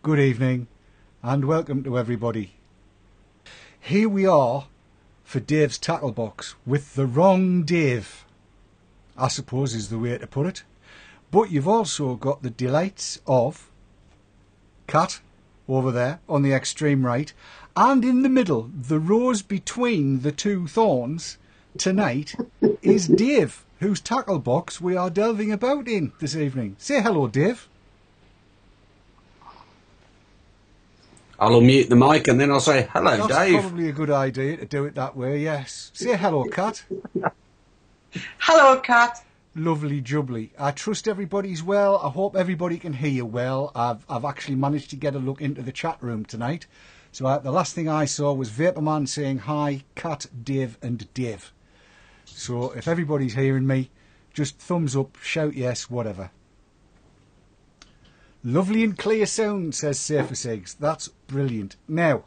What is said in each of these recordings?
good evening, and welcome to everybody. Here we are for Dave's Tackle Box with the wrong Dave, I suppose is the way to put it. But you've also got the delights of Cat over there on the extreme right, and in the middle, the rose between the two thorns tonight is Dave, whose tackle box we are delving about in this evening. Say hello, Dave. I'll unmute the mic and then I'll say, hello, That's Dave. That's probably a good idea to do it that way, yes. Say hello, Cat. Hello, Cat. Lovely jubbly. I trust everybody's well. I hope everybody can hear you well. I've actually managed to get a look into the chat room tonight. So the last thing I saw was Vaporman saying hi, Cat, Dave and Dave. So if everybody's hearing me, just thumbs up, shout yes, whatever. Lovely and clear sound, says Safer Sigs. That's brilliant. Now,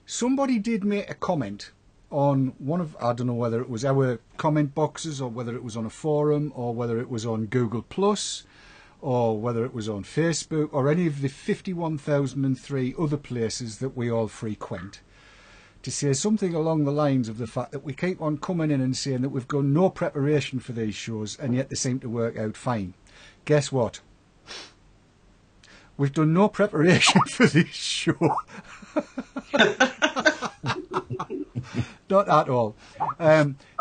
somebody did make a comment on one of, I don't know whether it was our comment boxes or whether it was on a forum or whether it was on Google Plus or whether it was on Facebook or any of the 51,003 other places that we all frequent, to say something along the lines of the fact that we keep on coming in and saying that we've done no preparation for these shows and yet they seem to work out fine. Guess what? We've done no preparation for this show. Not at all.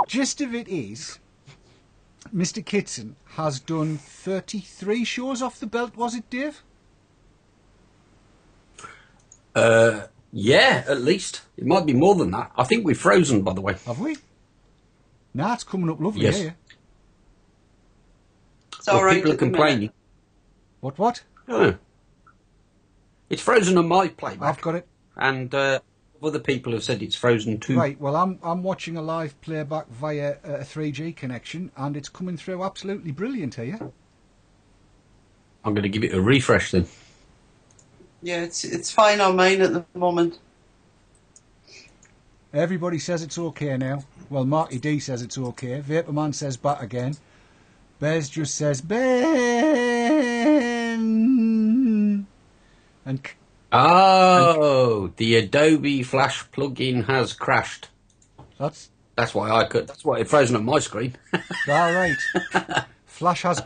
Gist of it is, Mr. Kitson has done 33 shows off the belt, was it, Dave? Yeah, at least. It might be more than that. I think we've frozen, by the way. Have we? Nah, it's coming up lovely, yes. Here. It's all right. People are complaining. What? Oh. It's frozen on my playback. I've got it. And other people have said it's frozen too. Right, well, I'm watching a live playback via a 3G connection, and it's coming through absolutely brilliant here. I'm going to give it a refresh then. Yeah, it's fine on mine at the moment. Everybody says it's okay now. Well, Marky D says it's okay. Vaporman says back again. Bez just says Ben. And the Adobe Flash plugin has crashed. That's why that's why it's frozen on my screen. All right. Flash has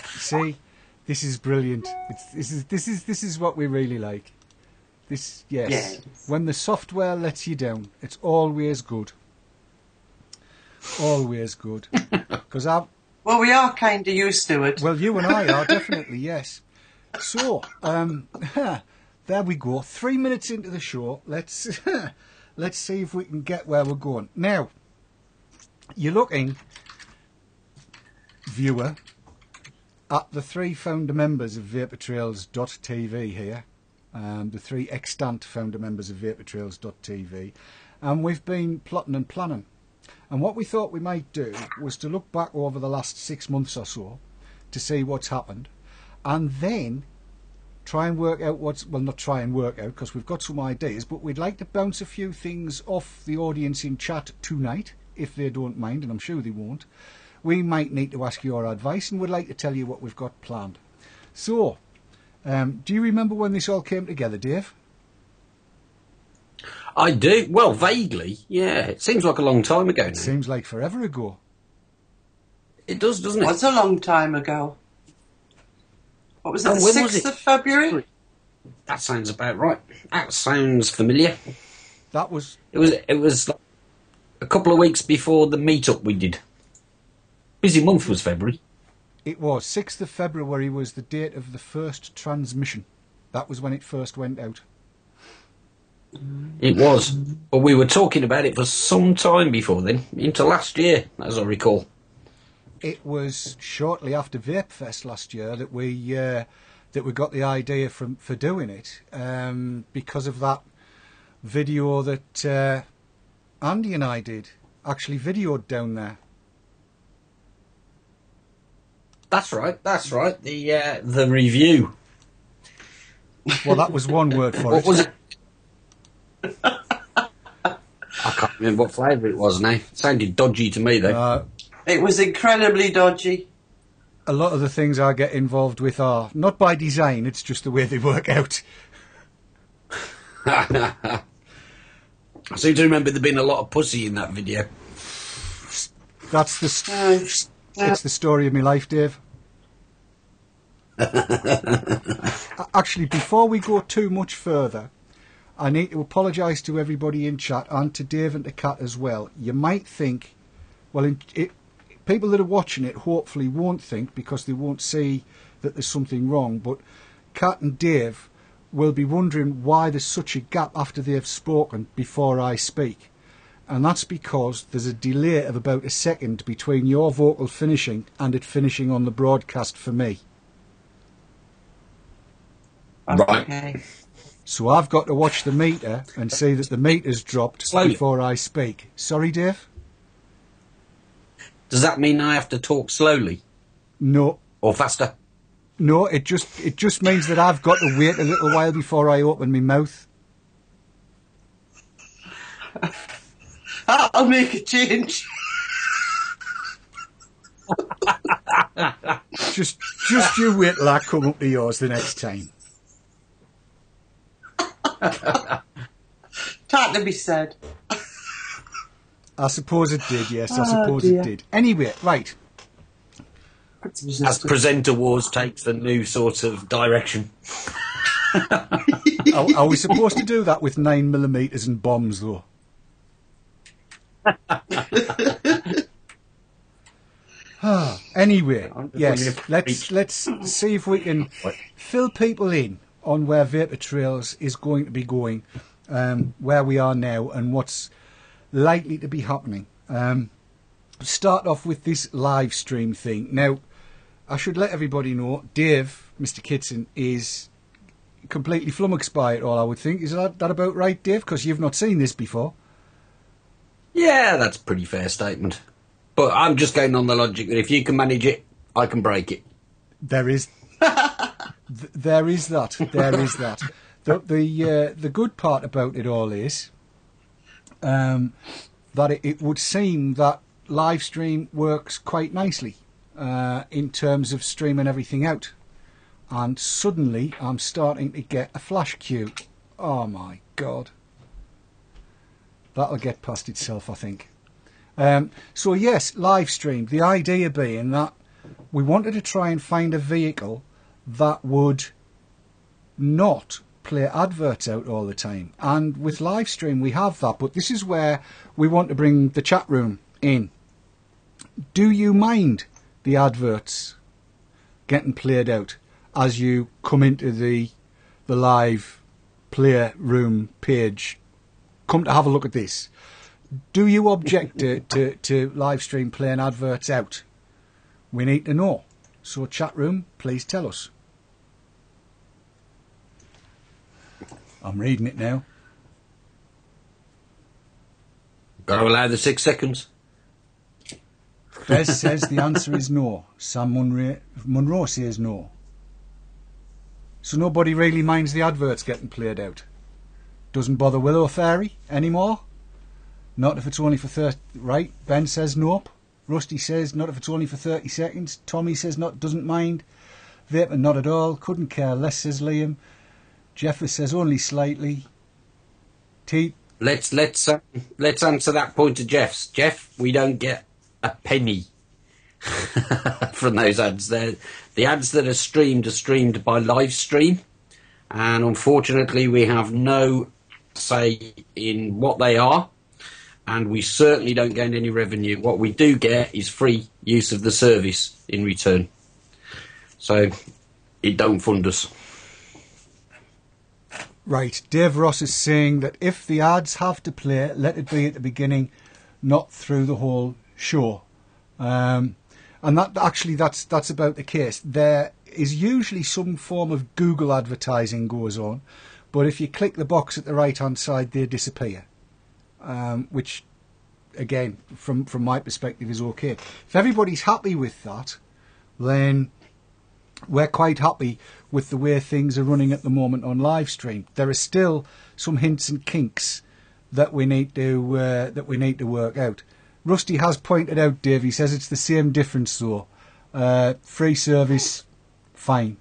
see, this is brilliant. This is what we really like. This yes. When the software lets you down, it's always good. Always good. Because well, we are kind of used to it. Well, you and I are definitely, yes. So, there we go. 3 minutes into the show. Let's see if we can get where we're going. Now, you're looking, viewer, at the three founder members of Vapourtrails.tv here, the three extant founder members of Vapourtrails.tv, and we've been plotting and planning. And what we thought we might do was to look back over the last 6 months or so to see what's happened, and then try and work out not try and work out because we've got some ideas, but we'd like to bounce a few things off the audience in chat tonight, if they don't mind, and I'm sure they won't. We might need to ask your advice, and we'd like to tell you what we've got planned. So, do you remember when this all came together, Dave? I do. Well, vaguely, yeah. It seems like a long time ago now. It seems like forever ago. It does, doesn't it? It was a long time ago. What was it, the 6th of February? That sounds about right. That sounds familiar. That was... It was like a couple of weeks before the meet-up we did. Busy month was February. It was. 6th of February was the date of the first transmission. That was when it first went out. It was. But we were talking about it for some time before then, into last year, as I recall. It was shortly after Vape Fest last year that we got the idea for doing it, because of that video that Andy and I did, actually videoed down there. That's right. The review. Well, that was one word for it. What was it? I can't remember what flavour it was now. It sounded dodgy to me, though. It was incredibly dodgy. a lot of the things I get involved with are not by design, it's just the way they work out. I seem to remember there being a lot of pussy in that video. It's the story of my life, Dave. Actually, before we go too much further, I need to apologise to everybody in chat and to Dave and to Kat as well. You might think, well, people that are watching it hopefully won't think because they won't see that there's something wrong, but Kat and Dave will be wondering why there's such a gap after they've spoken before I speak. And that's because there's a delay of about a second between your vocal finishing and it finishing on the broadcast for me. Right. Okay. So I've got to watch the meter and see that the meter's dropped Slowly. before I speak. Sorry, Dave? Does that mean I have to talk slowly No. or faster? No, it just means that I've got to wait a little while before I open my mouth. I'll make a change. Just you wait till I come up to yours the next time. Can't to be said. I suppose it did, yes, I suppose it did. Anyway, right. As Presenter Wars takes the new sort of direction. Are we supposed to do that with 9mm and bombs, though? Anyway, yes, let's see if we can fill people in on where Vapourtrails is going to be going, where we are now and what's likely to be happening. Start off with this live stream thing. Now, I should let everybody know, Dave, Mr. Kitson, is completely flummoxed by it all, I would think. Is that about right, Dave? Because you've not seen this before. Yeah, that's a pretty fair statement. But I'm just going on the logic that if you can manage it, I can break it. There is there is that. There is that. The good part about it all is that it would seem that live stream works quite nicely in terms of streaming everything out. And suddenly I'm starting to get a flash queue. Oh my God. That'll get past itself, I think. So yes, live stream. The idea being that we wanted to try and find a vehicle that would not play adverts out all the time. And with live stream we have that, but this is where we want to bring the chat room in. Do you mind the adverts getting played out as you come into the live play room page? Come to have a look at this. Do you object to live stream playing adverts out? We need to know. So chat room, please tell us. I'm reading it now. Got to allow the 6 seconds. Bez says the answer is no. Sam Munro says no. So nobody really minds the adverts getting played out. Doesn't bother Willow Fairy anymore. Not if it's only for 30... Right, Ben says nope. Rusty says not if it's only for 30 seconds. Tommy says doesn't mind. Vapor not at all. Couldn't care less, says Liam. Jeffrey says only slightly. Let's answer that point to Jeff's. Jeff, we don't get a penny from those ads. The ads that are streamed by live stream, and unfortunately we have no say in what they are, and we certainly don't gain any revenue. What we do get is free use of the service in return. So it don't fund us. Right, Dave Ross is saying that if the ads have to play, let it be at the beginning, not through the whole show. And that's about the case. There is usually some form of Google advertising goes on, but if you click the box at the right hand side, they disappear. Which, again, from my perspective, is okay. If everybody's happy with that, then we're quite happy with the way things are running at the moment on live stream. There are still some hints and kinks that we need to work out. Rusty has pointed out, Dave, he says it's the same difference though. Free service, fine.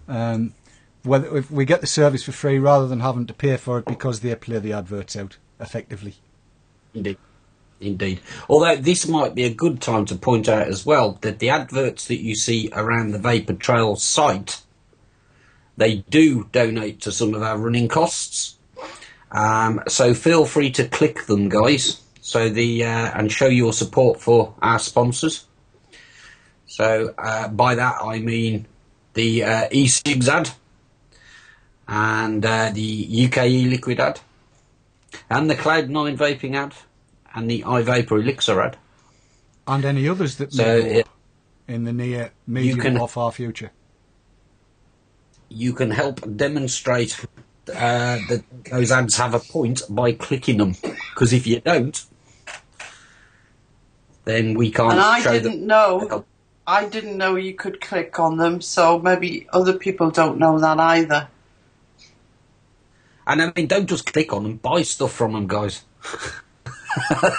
Whether if we get the service for free rather than having to pay for it because they play the adverts out effectively. Indeed. Although this might be a good time to point out as well that the adverts that you see around the Vapourtrails site, they do donate to some of our running costs. So feel free to click them, guys. So and show your support for our sponsors. So by that I mean the e-cigs ad and the UK e-liquid ad and the Cloud9 vaping ad and the iVapor Elixir ad. And any others that may go up in the near, medium or far future. You can help demonstrate that those ads have a point by clicking them. Because if you don't, then we can't show them. I didn't know you could click on them, so maybe other people don't know that either. And I mean, don't just click on them, buy stuff from them, guys.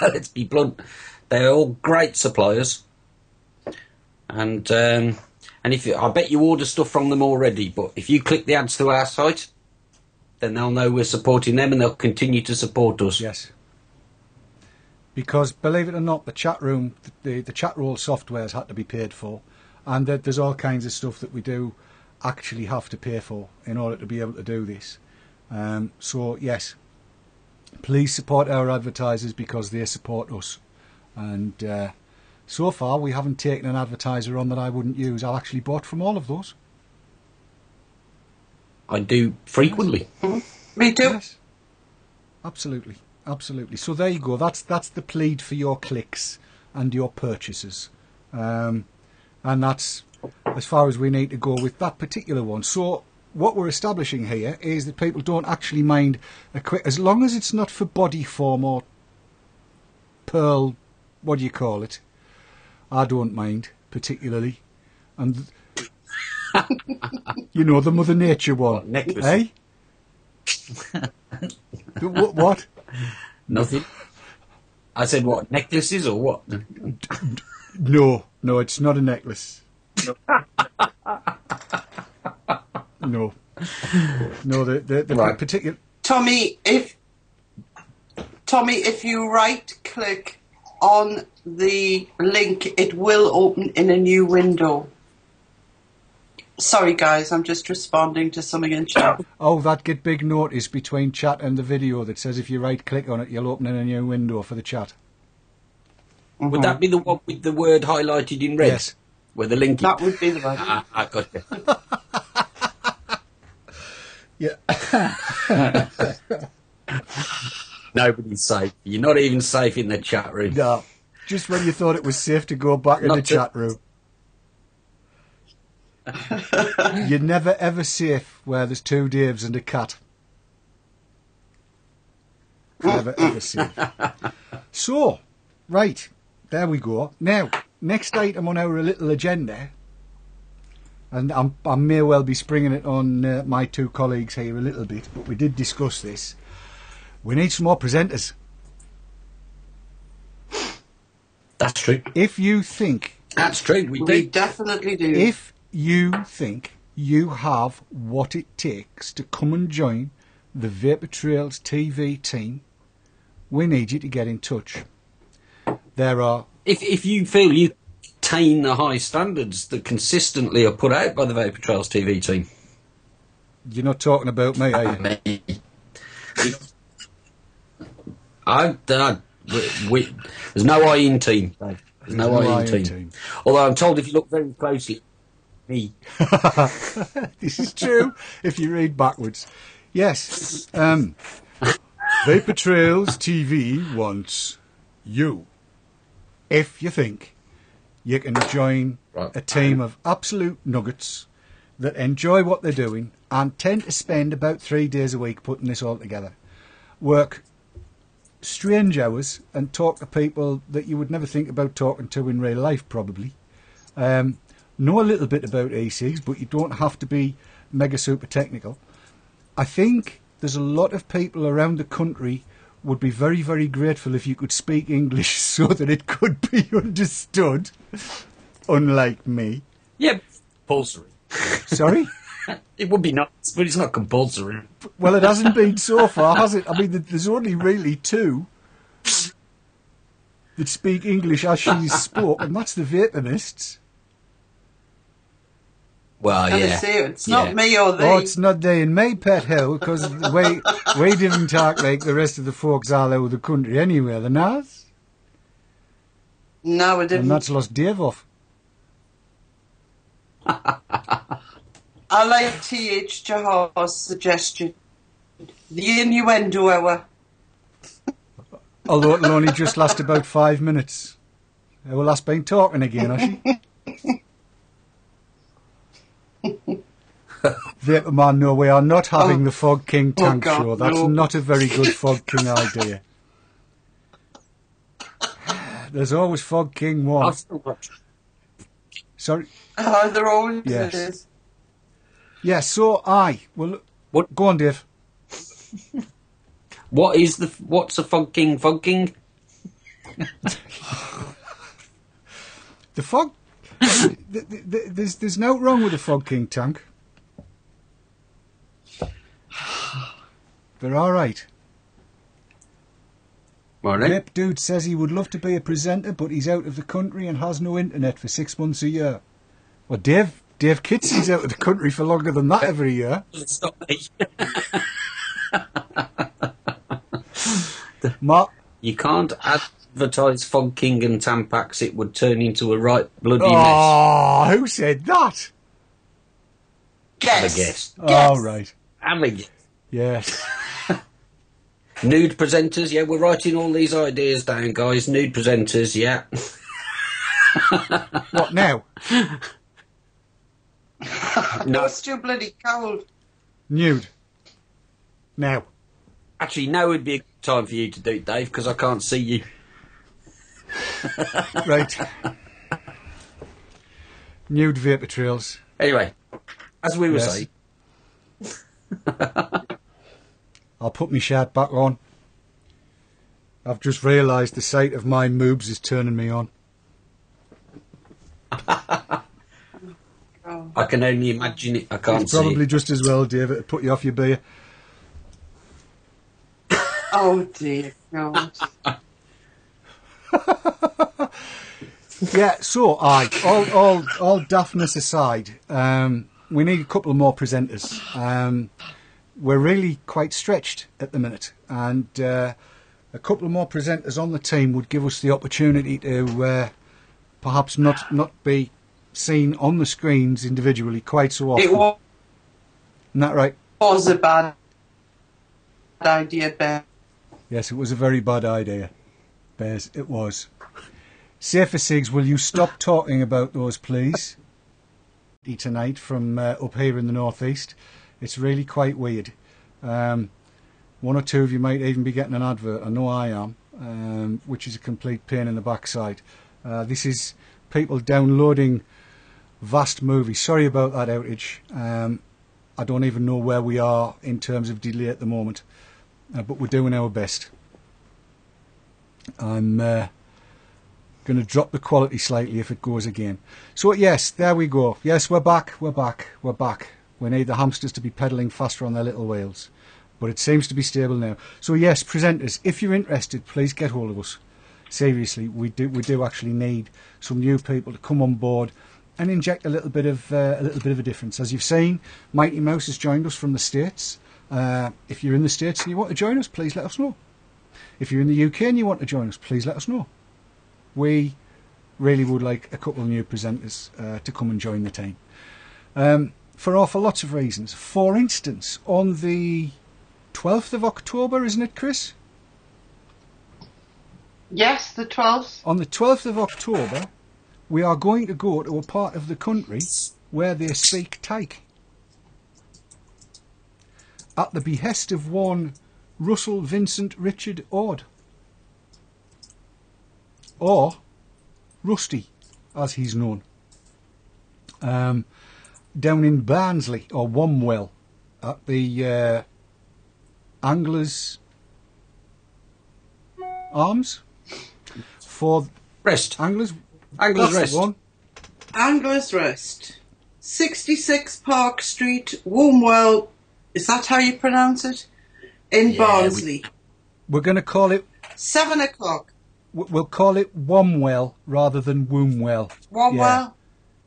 Let's be blunt. They're all great suppliers. And I bet you order stuff from them already, but if you click the ads to our site, then they'll know we're supporting them and they'll continue to support us. Yes. Because, believe it or not, the chat room, the chat roll software's had to be paid for, and there's all kinds of stuff that we do actually have to pay for in order to be able to do this. So, yes, please support our advertisers because they support us. And so far, we haven't taken an advertiser on that I wouldn't use. I've actually bought from all of those. I do frequently. Me too. Yes. Absolutely. Absolutely. So there you go. That's the plead for your clicks and your purchases. And that's as far as we need to go with that particular one. So what we're establishing here is that people don't actually mind a quick, as long as it's not for body form or pearl, what do you call it? I don't mind particularly. And you know, the Mother Nature one. Necklace. Eh? What? Nothing. I said what? Necklaces or what? No, it's not a necklace. No, the Right. particular. Tommy, if you right click on the link, it will open in a new window. Sorry guys, I'm just responding to something in chat. Oh, that get big notice between chat and the video that says if you right click on it, you'll open in a new window for the chat. Mm-hmm. Would that be the one with the word highlighted in red? Yes. Where the link is? That would be the one. I got you. Yeah. Nobody's safe. You're not even safe in the chat room. No, just when you thought it was safe to go back in the chat room. You're never ever safe where there's two Daves and a cat. Never ever safe. So, right, there we go. Now, next item on our little agenda, and I may well be springing it on my two colleagues here a little bit, but we did discuss this. We need some more presenters. That's true. If you think... That's true, We definitely do. If you think you have what it takes to come and join the Vapourtrails TV team, we need you to get in touch. There are... If you feel you attain the high standards that consistently are put out by the Vapourtrails TV team. You're not talking about me, are you? Me. There's no I in team. Dave. There's no I in team. Although I'm told if you look very closely, me. This is true if you read backwards. Yes. Vapourtrails TV wants you. If you think you can join a team of absolute nuggets that enjoy what they're doing and tend to spend about 3 days a week putting this all together, work strange hours and talk to people that you would never think about talking to in real life probably, know a little bit about e-cigs, but you don't have to be mega super technical. I think there's a lot of people around the country would be very, very grateful if you could speak English so that it could be understood, unlike me. Yeah, compulsory. Sorry? It would be nice, but it's not compulsory. Well, it hasn't been so far, has it? I mean, there's only really two that speak English as she's spoke, and that's the Vaporists. Well, And yeah. they say it's not me or they. Oh, it's not they in my pet hill, because we didn't talk like the rest of the folks all over the country anyway, the Nas. No, I didn't. And that's lost Dave off. I like T.H. Jahar's suggestion. The innuendo hour. Although it'll only just last about 5 minutes. Well, that's been talking again, has she? Vaporman, no, we are not having the Fog King Tank God, show. That's no. not a very good Fog King idea. There's always Fog King one. Sorry? Oh, they're always Yes. is. Yes, so well, What? go on, Dave. What's a fog king? Fog king? The Fog... there's no wrong with the Fog King tank. They're alright. Well, then. Vape Dude says he would love to be a presenter, but he's out of the country and has no internet for 6 months a year. Well, Dave Kitson's out of the country for longer than that every year. It's not me. Mark... You can't advertise Fog King and Tampax. It would turn into a right bloody mess. Oh, who said that? Have a Guess. guess. Oh, right. Have a guess. Yes. Nude presenters, yeah, we're writing all these ideas down, guys. Nude presenters, yeah. What now? No, It's too bloody cold. Nude. Now. actually, now would be a good time for you to do it, Dave, because I can't see you. Right. Nude Vapourtrails. Anyway, as we were Yes. saying, I'll put my shirt back on. I've just realised the sight of my moobs is turning me on. Oh, I can only imagine it. I can't It's see probably it. just as well, David, to put you off your beer. oh dear God. Yeah, so all daftness aside, we need a couple more presenters. We're really quite stretched at the minute, and a couple more presenters on the team would give us the opportunity to perhaps not be seen on the screens individually quite so often. It was Isn't that right? a bad idea, Ben. Yes, it was a very bad idea, Bears. It was. Safer Sigs, will you stop talking about those, please? Tonight from up here in the northeast. It's really quite weird. One or two of you might even be getting an advert. I know I am, which is a complete pain in the backside. This is people downloading vast movies. Sorry about that outage. I don't even know where we are in terms of delay at the moment, but we're doing our best. I'm going to drop the quality slightly if it goes again. So yes, there we go. Yes, we're back. We need the hamsters to be pedalling faster on their little wheels, but it seems to be stable now. So yes, presenters, if you're interested, please get hold of us. Seriously, we do actually need some new people to come on board and inject a little bit of a difference. As you've seen, Mighty Mouse has joined us from the States. If you're in the States and you want to join us, please let us know. If you're in the UK and you want to join us, please let us know. We really would like a couple of new presenters to come and join the team. For lots of reasons. For instance, on the 12th of October, isn't it, Chris? Yes, the 12th. On the 12th of October, we are going to go to a part of the country where they speak Tyke. At the behest of one Russell Vincent Richard Ord. Or Rusty, as he's known. Down in Barnsley, or Womwell, at the Anglers arms for Rest. anglers. Anglers That's Rest. the one. Anglers Rest. 66 Park Street, Wombwell. Is that how you pronounce it? In Yeah, Barnsley. We're going to call it. 7 o'clock. We'll call it Womwell rather than Wombwell. Wombwell.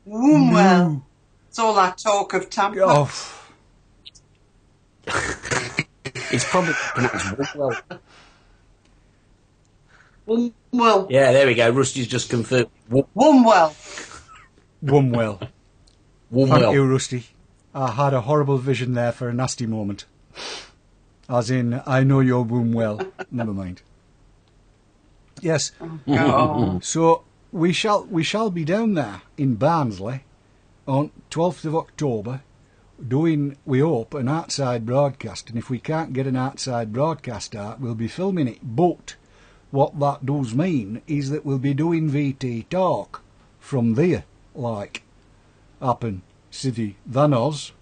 Wombwell. It's all that talk of Tampa. Oh, It's probably pronounced well. Wombwell. Yeah, there we go. Rusty's just confirmed. Wombwell. Womwell. Thank you, Wombwell. Rusty. I had a horrible vision there for a nasty moment. As in, I know your womb well. Never mind. Yes. Oh. So we shall be down there in Barnsley on 12th of October doing, we hope, an outside broadcast. And if we can't get an outside broadcast out, we'll be filming it. But what that does mean is that we'll be doing VT talk from there, like up in City than us.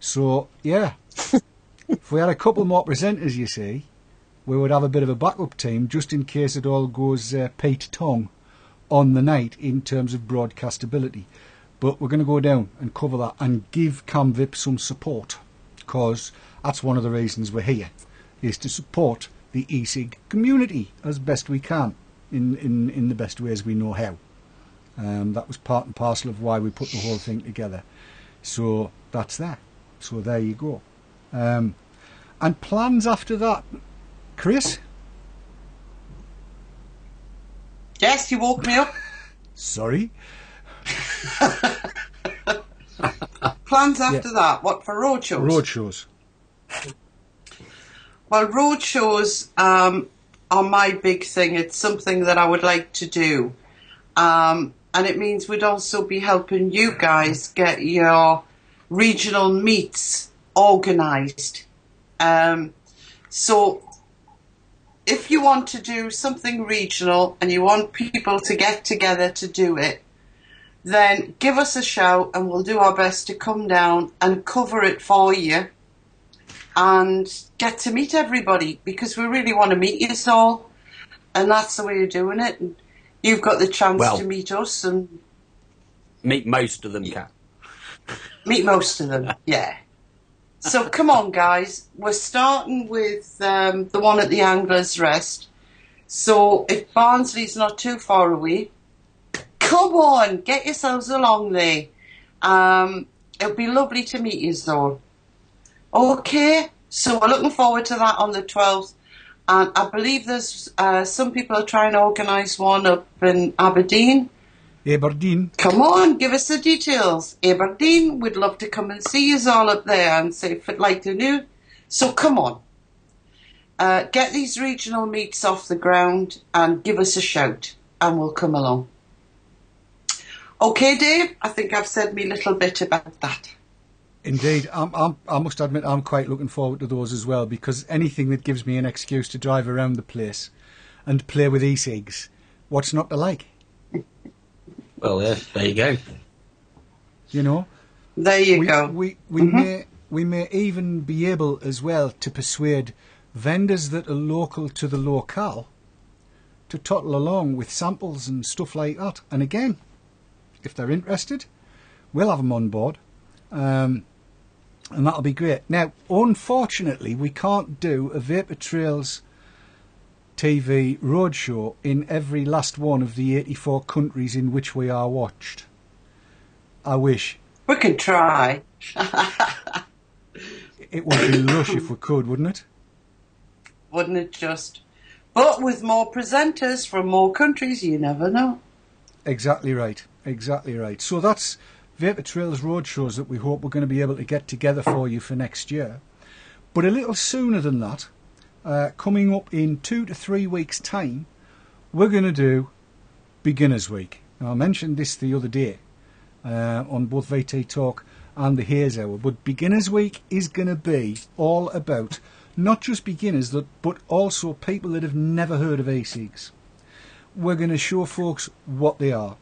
So, yeah. If we had a couple more presenters, you see, we would have a bit of a backup team just in case it all goes Pete Tong on the night in terms of broadcastability. But we're going to go down and cover that and give CamVip some support, because that's one of the reasons we're here, is to support the e-cig community as best we can in the best ways we know how. That was part and parcel of why we put the whole thing together. So that's that. So there you go. And plans after that, Chris? Yes, you woke me up. Sorry. Plans after that. What, for road shows? Road shows. Well, road shows are my big thing. It's something that I would like to do. And it means we'd also be helping you guys get your regional meets organised. So if you want to do something regional and you want people to get together to do it, then give us a shout and we'll do our best to come down and cover it for you and get to meet everybody, because we really want to meet you all, and that's the way you're doing it. And you've got the chance to meet us and Meet most of them, Kat. meet most of them. Yeah. So come on, guys. We're starting with the one at the Anglers Rest. So if Barnsley's not too far away, come on, get yourselves along there. It'll be lovely to meet you, though. Okay, so we're looking forward to that on the 12th. And I believe there's some people are trying to organise one up in Aberdeen. Aberdeen. Come on, give us the details. Aberdeen, we'd love to come and see you all up there and say if you'd like to do. So come on. Get these regional meets off the ground and give us a shout and we'll come along. Okay, Dave, I think I've said me little bit about that. Indeed, I must admit I'm quite looking forward to those as well, because anything that gives me an excuse to drive around the place and play with e-cigs, what's not to like? Well, there you go. You know? There you go. We may even be able as well to persuade vendors that are local to the locale to toddle along with samples and stuff like that. And again, if they're interested, we'll have them on board. And that'll be great. Now, unfortunately, we can't do a Vapourtrails TV roadshow in every last one of the 84 countries in which we are watched. I wish. We can try. It would be lush if we could, wouldn't it? Wouldn't it just? But with more presenters from more countries, you never know. Exactly right. Exactly right. So that's Vapourtrails roadshows that we hope we're going to be able to get together for you for next year. But a little sooner than that, coming up in 2 to 3 weeks' time, we're going to do Beginners Week. Now, I mentioned this the other day on both VT Talk and the Haze Hour, but Beginners Week is going to be all about not just beginners, but also people that have never heard of e-cigs. We're going to show folks what they are.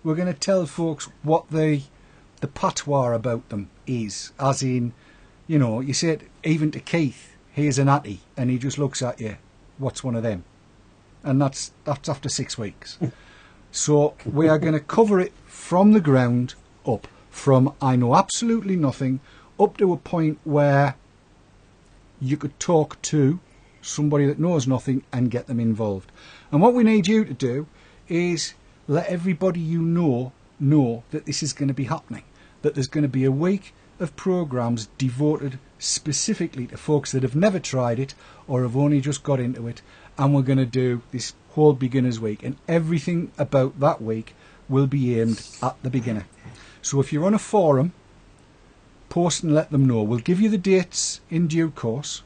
We're going to tell folks what the patois about them is, as in, you know, you say it even to Keith, here's an atty, and he just looks at you what's one of them? And that's after 6 weeks. So we are going to cover it from the ground up, from I know absolutely nothing up to a point where you could talk to somebody that knows nothing and get them involved. And what we need you to do is let everybody you know that this is going to be happening, that there's going to be a week of programs devoted specifically to folks that have never tried it or have only just got into it, and we're going to do this whole beginners week, and everything about that week will be aimed at the beginner. So if you're on a forum, post and let them know. We'll give you the dates in due course,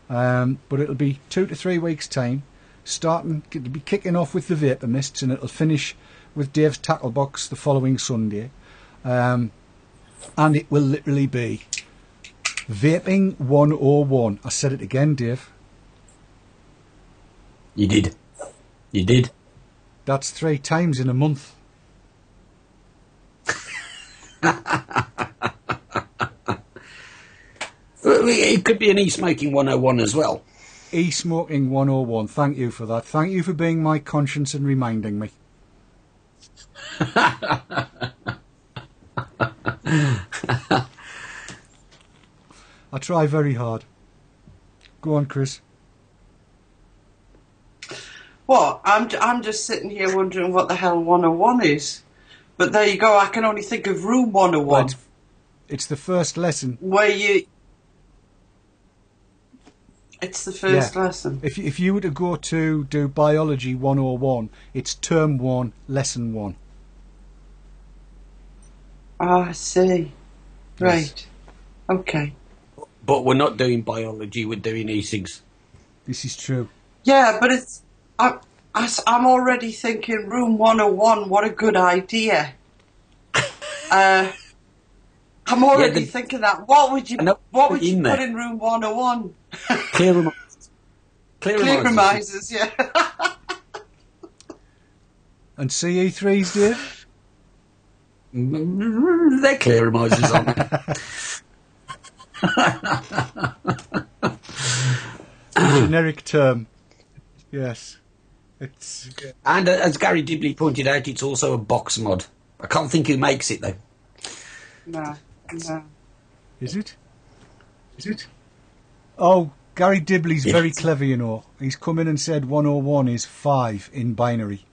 but it'll be 2 to 3 weeks time, it'll be kicking off with the Vapor Mists, and it'll finish with Dave's Tackle Box the following Sunday, and it will literally be Vaping 101. I said it again, Dave. You did. That's 3 times in a month. It could be an e-smoking 101 as well. E-smoking 101. Thank you for that. Thank you for being my conscience and reminding me. I try very hard. Go on, Chris. What? I'm just sitting here wondering what the hell 101 is. But there you go, I can only think of Room 101. But it's the first lesson. Where you... It's the first lesson. If you were to go to do Biology 101, it's Term 1, Lesson 1. Ah, I see. Right. Yes. Okay. But we're not doing biology, we're doing e-cigs. This is true. Yeah, but it's... I'm already thinking Room 101, what a good idea. I'm already thinking that. What would you put in Room 101? Clearamizers, yeah. And CE3s, Dave? They're clearamizers, aren't they? Generic term. Yes. It's... And as Gary Dibley pointed out, it's also a box mod. I can't think who makes it, though. No. Is it? Oh, Gary Dibley's very clever, you know. He's come in and said 101 is 5 in binary.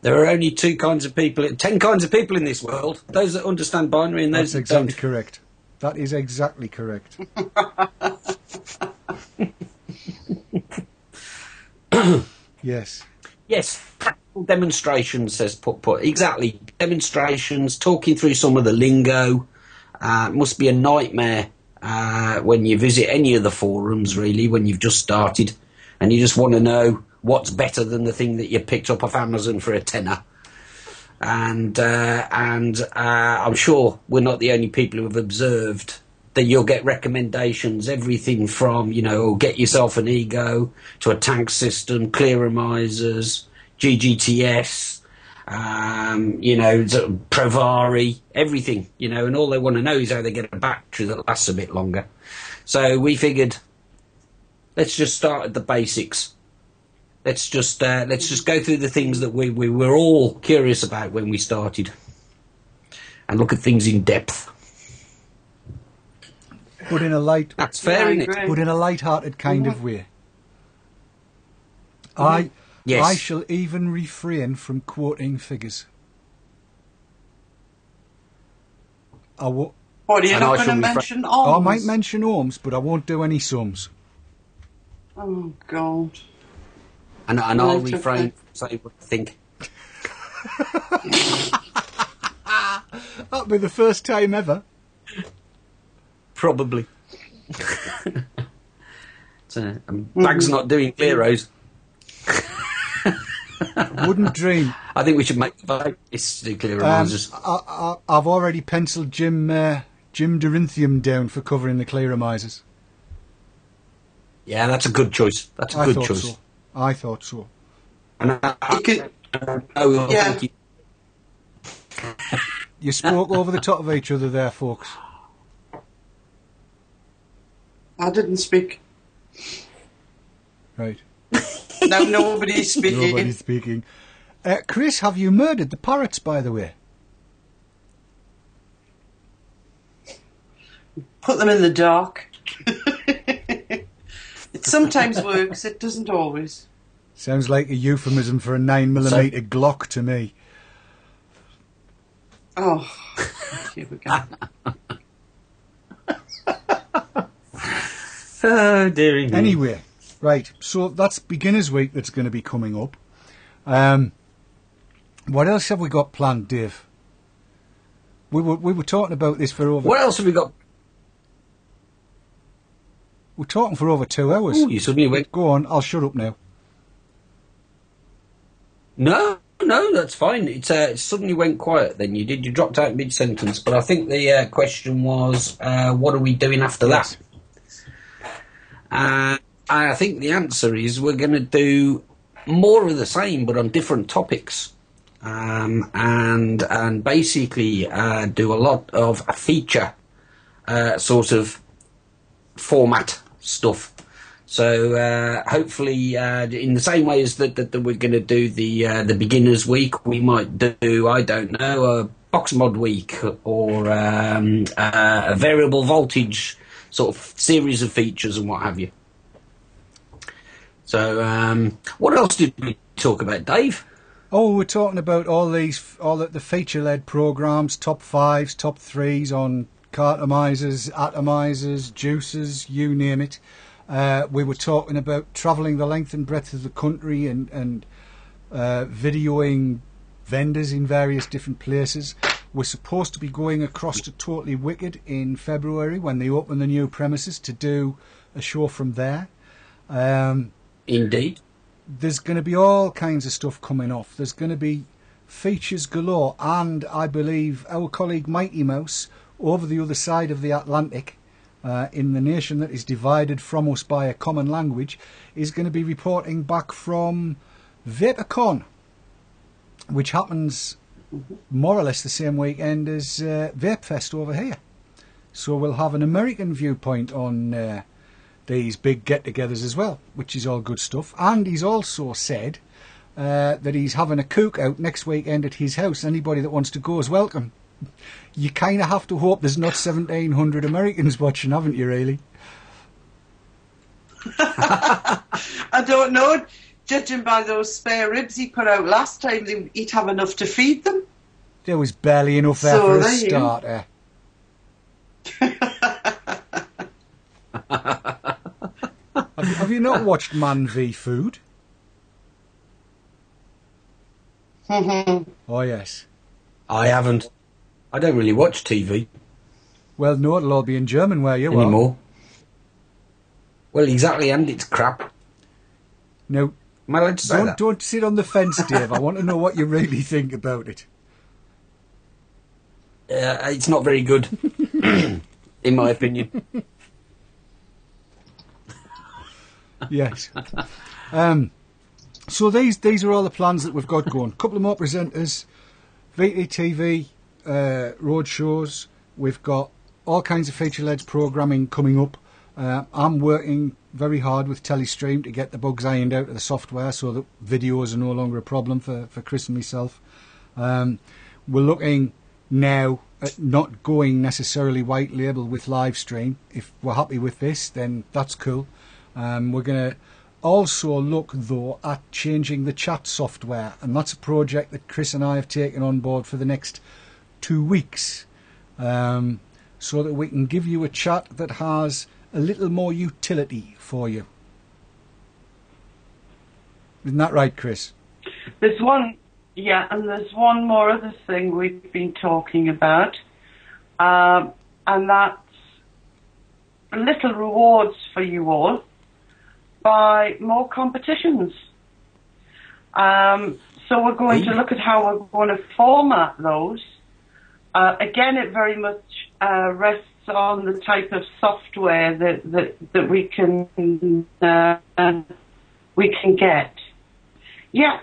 There are only 10 kinds of people in this world. Those that understand binary and those That's that don't. exactly correct. That is exactly correct. Yes. Yes, practical demonstrations, says Put. Exactly. Demonstrations, talking through some of the lingo. Must be a nightmare when you visit any of the forums, really, when you've just started and you just want to know what's better than the thing that you picked up off Amazon for a tenner. And I'm sure we're not the only people who have observed that you'll get recommendations, everything from, get yourself an ego to a tank system, clearamizers, GGTS, Provari, everything, and all they want to know is how they get a battery that lasts a bit longer. So we figured, let's just start at the basics. Let's just go through the things that we were all curious about when we started, and look at things in depth. But in a That's fair, isn't it? But in a light-hearted kind of way. I shall even refrain from quoting figures. What, are you not going to mention ohms? I might mention ohms, but I won't do any sums. Oh, God. And I'll refrain from saying what I think. That'll be the first time ever. Probably. Bag's not doing clearos. Wouldn't dream. I think we should make the bag do clearamizers. I've already penciled Jim Dorinthium down for covering the clearamizers. Yeah, that's a good choice. I thought so. And You spoke over the top of each other there, folks. I didn't speak. Right. Now nobody's speaking. Nobody's speaking. Chris, have you murdered the parrots, by the way? Put them in the dark. It sometimes works, it doesn't always. Sounds like a euphemism for a 9mm Glock to me. Oh, here we go. Oh, dearie me. Anyway, right, so that's Beginner's Week that's going to be coming up. What else have we got planned, Dave? We were talking about this for over... What else have we got? We're talking for over 2 hours. Ooh, you suddenly went... Go on, I'll shut up now. No, that's fine. It suddenly went quiet then. You dropped out mid-sentence. But I think the question was, what are we doing after that? I think the answer is we're going to do more of the same, but on different topics. And basically do a lot of a feature sort of format stuff. So hopefully, in the same way as that we're going to do the Beginners Week, we might do, I don't know, a Box Mod Week or a variable voltage sort of series of features and what have you. So what else did we talk about, Dave? Oh, we're talking about all the feature-led programs, top 5s, top 3s on cartomizers, atomizers, juicers, you name it. We were talking about travelling the length and breadth of the country and videoing vendors in various different places. We're supposed to be going across to Totally Wicked in February when they open the new premises to do a show from there. Indeed. There's going to be all kinds of stuff coming off. There's going to be features galore, and I believe our colleague Mighty Mouse over the other side of the Atlantic, in the nation that is divided from us by a common language, is going to be reporting back from VaporCon, which happens more or less the same weekend as VapeFest over here. So we'll have an American viewpoint on these big get-togethers as well, which is all good stuff. And he's also said that he's having a cookout next weekend at his house. Anybody that wants to go is welcome. You kind of have to hope there's not 1,700 Americans watching, haven't you, really? I don't know. Judging by those spare ribs he put out last time, he'd have enough to feed them. There was barely enough there for a starter. Have you not watched Man v Food? Oh, yes. I haven't. I don't really watch TV. Well, no, it'll all be in German where you are. Anymore. Well, exactly, and it's crap. No. Am I allowed to say that? Don't sit on the fence, Dave. I want to know what you really think about it. It's not very good, in my opinion. Yes. So these are all the plans that we've got going. A couple of more presenters, VTTV, road shows. We've got all kinds of feature-led programming coming up. I'm working very hard with Telestream to get the bugs ironed out of the software so that videos are no longer a problem for Chris and myself. We're looking now at not going necessarily white label with live stream. If we're happy with this, then that's cool. We're going to also look, though, at changing the chat software, and that's a project that Chris and I have taken on board for the next 2 weeks, so that we can give you a chat that has a little more utility for you. Isn't that right, Chris? There's one, yeah, and there's one more other thing we've been talking about, and that's little rewards for you all by more competitions. So we're going to look at how we're going to format those. Again, it very much rests on the type of software that we can get. Yeah,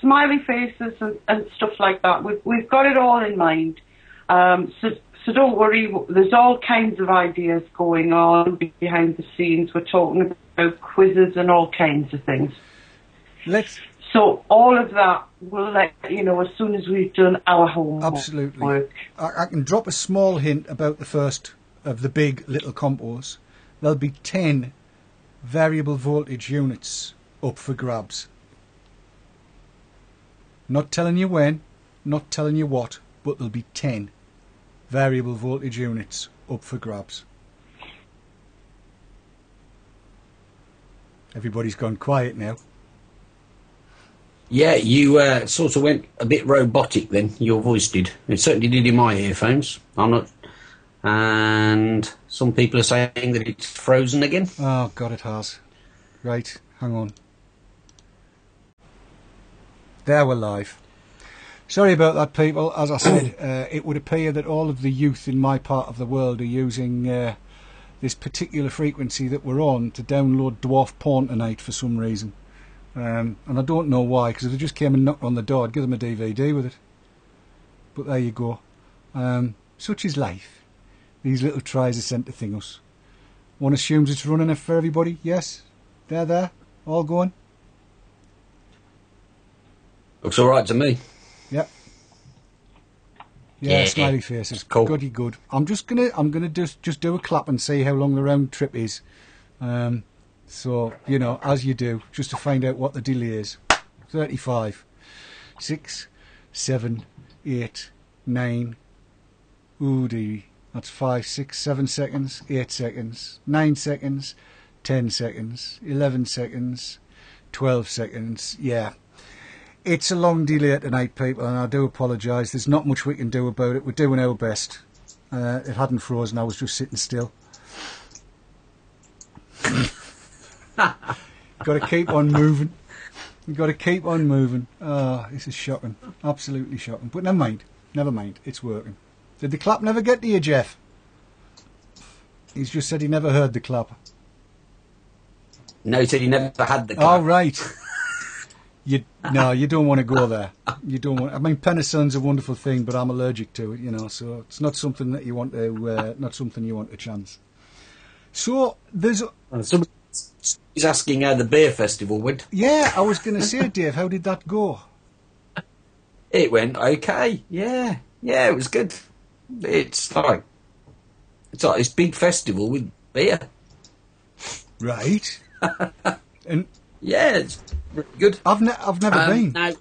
smiley faces and stuff like that. We've got it all in mind. So don't worry. There's all kinds of ideas going on behind the scenes. We're talking about quizzes and all kinds of things. Let's So all of that we'll let you know as soon as we've done our homework. absolutely. I can drop a small hint about the first of the big little compos. There'll be 10 variable voltage units up for grabs. Not telling you when, not telling you what, but there'll be 10 variable voltage units up for grabs. Everybody's gone quiet now. Yeah, you sort of went a bit robotic then. Your voice did. It certainly did in my earphones. I'm not. And some people are saying that it's frozen again. Oh, God, it has. Right, hang on. There, we're live. Sorry about that, people. As I said, it would appear that all of the youth in my part of the world are using this particular frequency that we're on to download dwarf porn tonight for some reason. And I don't know why, because if they just came and knocked on the door, I'd give them a DVD with it. But there you go. Such is life. These little tries are sent to thing us. One assumes it's running it for everybody. Yes? They're there? All going? Looks all right to me. Yep. Yeah, Yeah. smiley faces. Cool. Goody good. I'm gonna just do a clap and see how long the round trip is. So, you know, as you do, just to find out what the delay is. 35. 6, 7, 8, 9. Ooh, dearie. That's 5, 6, 7 seconds, 8 seconds, 9 seconds, 10 seconds, 11 seconds, 12 seconds. Yeah. It's a long delay tonight, people, and I do apologise. There's not much we can do about it. We're doing our best. It hadn't frozen. I was just sitting still. Got to keep on moving. You've got to keep on moving. Oh, this is shocking. Absolutely shocking. But never mind. Never mind. It's working. Did the clap never get to you, Jeff? He's just said he never heard the clap. No, he said he never had the clap. Oh, right. No, you don't want to go there. You don't want. I mean, penicillin's a wonderful thing, but I'm allergic to it. You know, so it's not something that you want to. Not something you want to chance. So there's. He's asking how the beer festival went. Yeah, I was going to say, Dave, how did that go? It went okay. Yeah, it was good. It's like this big festival with beer. Right. And yeah, it's really good. I've never been. Now,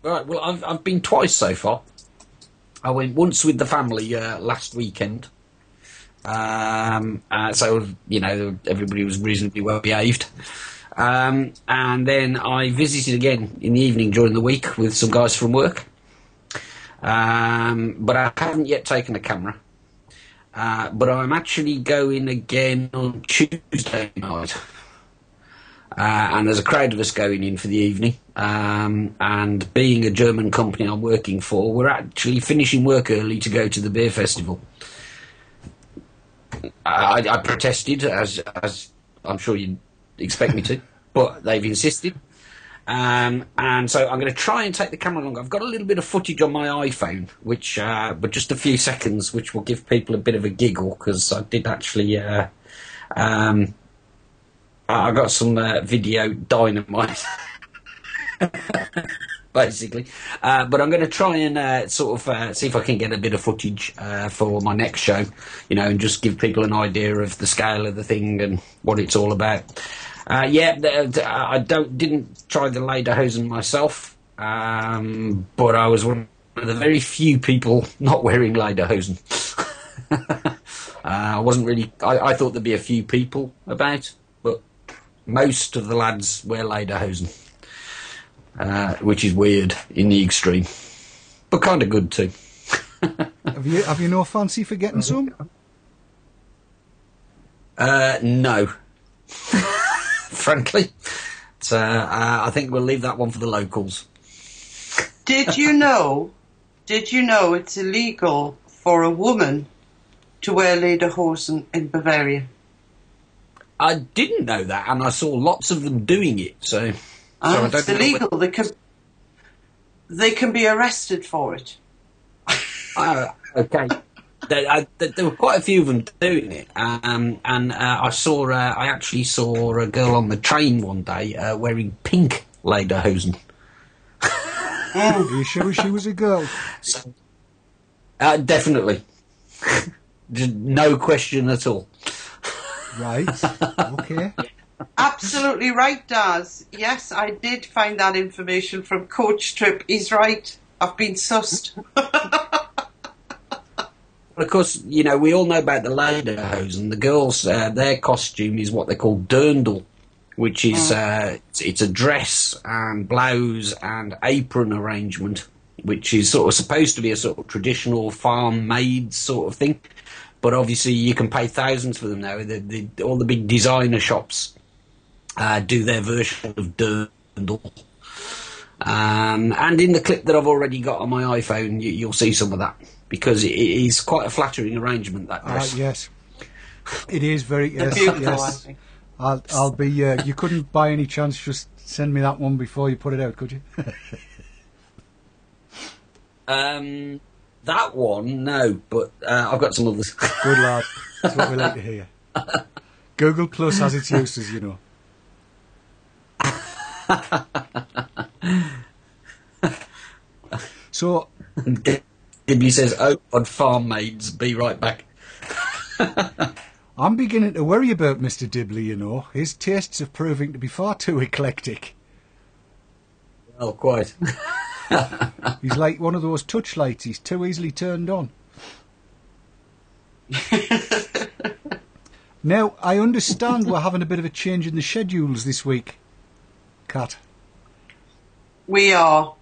right. Well, I've been twice so far. I went once with the family last weekend. So you know, everybody was reasonably well behaved. And then I visited again in the evening during the week with some guys from work. But I haven't yet taken a camera. But I'm actually going again on Tuesday night. And there's a crowd of us going in for the evening. And being a German company I'm working for, we're actually finishing work early to go to the beer festival. I protested, as I'm sure you'd expect me to, but they've insisted. And so I'm going to try and take the camera along. I've got a little bit of footage on my iPhone, which, but just a few seconds, which will give people a bit of a giggle, because I did actually, I got some video dynamite, basically. But I'm going to try and sort of see if I can get a bit of footage for my next show, you know, and just give people an idea of the scale of the thing and what it's all about. I didn't try the lederhosen myself, but I was one of the very few people not wearing lederhosen. I wasn't really. I thought there'd be a few people about, but most of the lads wear lederhosen, which is weird in the extreme, but kind of good too. Have you no fancy for getting some? No. Frankly, so I think we'll leave that one for the locals. Did you know it's illegal for a woman to wear lederhosen in Bavaria? I didn't know that, and I saw lots of them doing it. So I don't it's know illegal. They can be arrested for it. okay. There were quite a few of them doing it, and I actually saw a girl on the train one day wearing pink lederhosen. Are you sure she was a girl? So, definitely, no question at all. Right. Okay. Absolutely right, Daz. Yes, I did find that information from Coach Trip. He's right. I've been sussed. Of course, we all know about the lederhosen. The girls, their costume is what they call dirndl, which is it's a dress and blouse and apron arrangement, which is sort of supposed to be a sort of traditional farm maid sort of thing. But obviously, you can pay thousands for them now. All the big designer shops do their version of dirndl. And in the clip that I've already got on my iPhone, you'll see some of that. Because it is quite a flattering arrangement, that dress. Yes, it is very. Yes, Beautiful, I yes. think. I'll be. You couldn't by any chance just send me that one before you put it out, could you? That one, no, but I've got some others. Good lad. That's what we like to hear. Google Plus has its uses, So. Dibley says, "Oh, on farm maids, be right back." I'm beginning to worry about Mr. Dibley, His tastes are proving to be far too eclectic. Well, quite. He's like one of those touch lights. He's too easily turned on. Now, I understand we're having a bit of a change in the schedules this week, Kat. We are.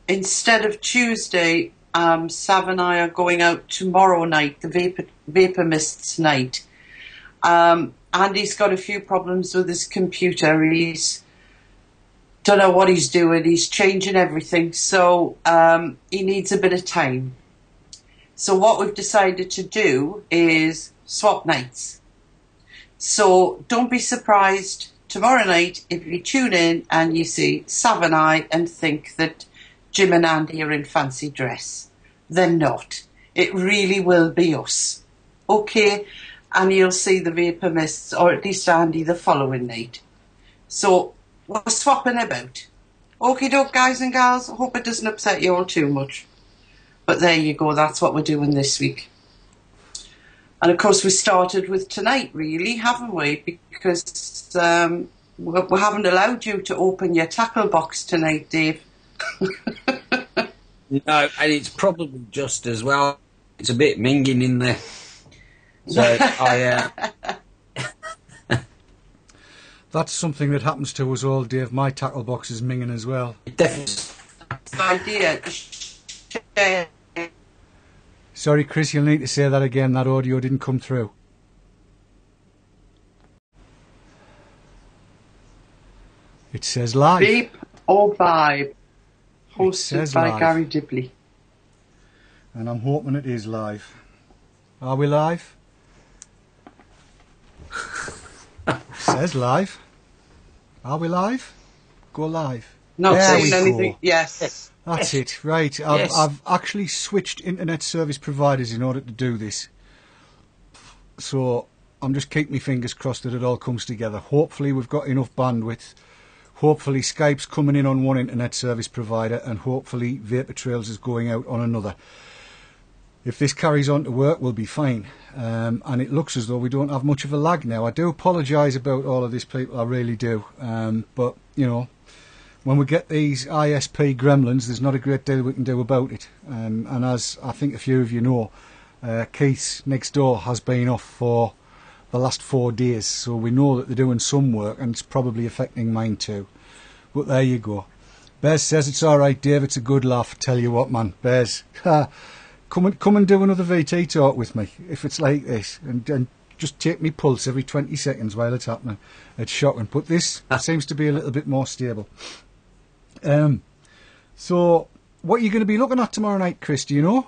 Instead of Tuesday, Sav and I are going out tomorrow night, the Vapor Mists night. Andy's got a few problems with his computer. He's don't know what he's doing. He's changing everything, so he needs a bit of time. So what we've decided to do is swap nights. So don't be surprised tomorrow night if you tune in and you see Sav and I and think that Jim and Andy are in fancy dress. They're not. It really will be us. Okay? And you'll see the Vapor Mists, or at least Andy, the following night. So we're swapping about. Okie doke, guys and gals. I hope it doesn't upset you all too much. But there you go. That's what we're doing this week. And of course we started with tonight, really, haven't we? Because we haven't allowed you to open your tackle box tonight, Dave. No, and it's probably just as well. It's a bit minging in there. So That's something that happens to us all, Dave. My tackle box is minging as well. Idea. Sorry, Chris, you'll need to say that again. That audio didn't come through. It says live. Beep or vibe. Hosted by live. Gary Dibley. And I'm hoping it is live. Are we live? It says live. Are we live? Go live. Not There we saying anything. go. Yes. That's it, right. I've actually switched internet service providers in order to do this. So I'm just keeping my fingers crossed that it all comes together. Hopefully we've got enough bandwidth. Hopefully Skype's coming in on one internet service provider and hopefully Vapourtrails is going out on another. If this carries on to work, we'll be fine. And it looks as though we don't have much of a lag now. I do apologise about all of this, people. I really do. But, when we get these ISP gremlins, there's not a great deal we can do about it. And as I think a few of you know, Keith next door has been off for the last 4 days, so we know that they're doing some work and it's probably affecting mine too. But there you go. Bez says it's alright, Dave, it's a good laugh. Tell you what, man, Bez, come and do another VT talk with me if it's like this, and just take me pulse every 20 seconds while it's happening. It's shocking, but this seems to be a little bit more stable. So what are you going to be looking at tomorrow night, Chris, do you know?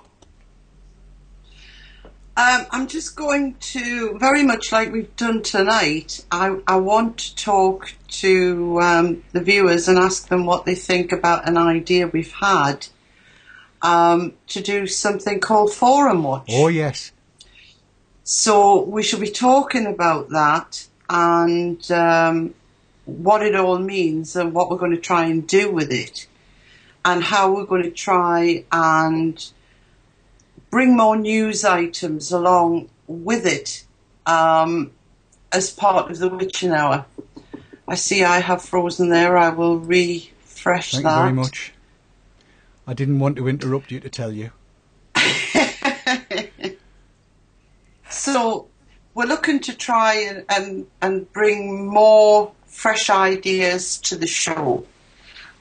I'm just going to, very much like we've done tonight, I want to talk to the viewers and ask them what they think about an idea we've had. to do something called Forum Watch. Oh, yes. So we shall be talking about that and what it all means and what we're going to try and do with it and how we're going to try and bring more news items along with it as part of the Witching Hour. I see I have frozen there. I will refresh that. Thank you very much. I didn't want to interrupt you to tell you. So we're looking to try and bring more fresh ideas to the show.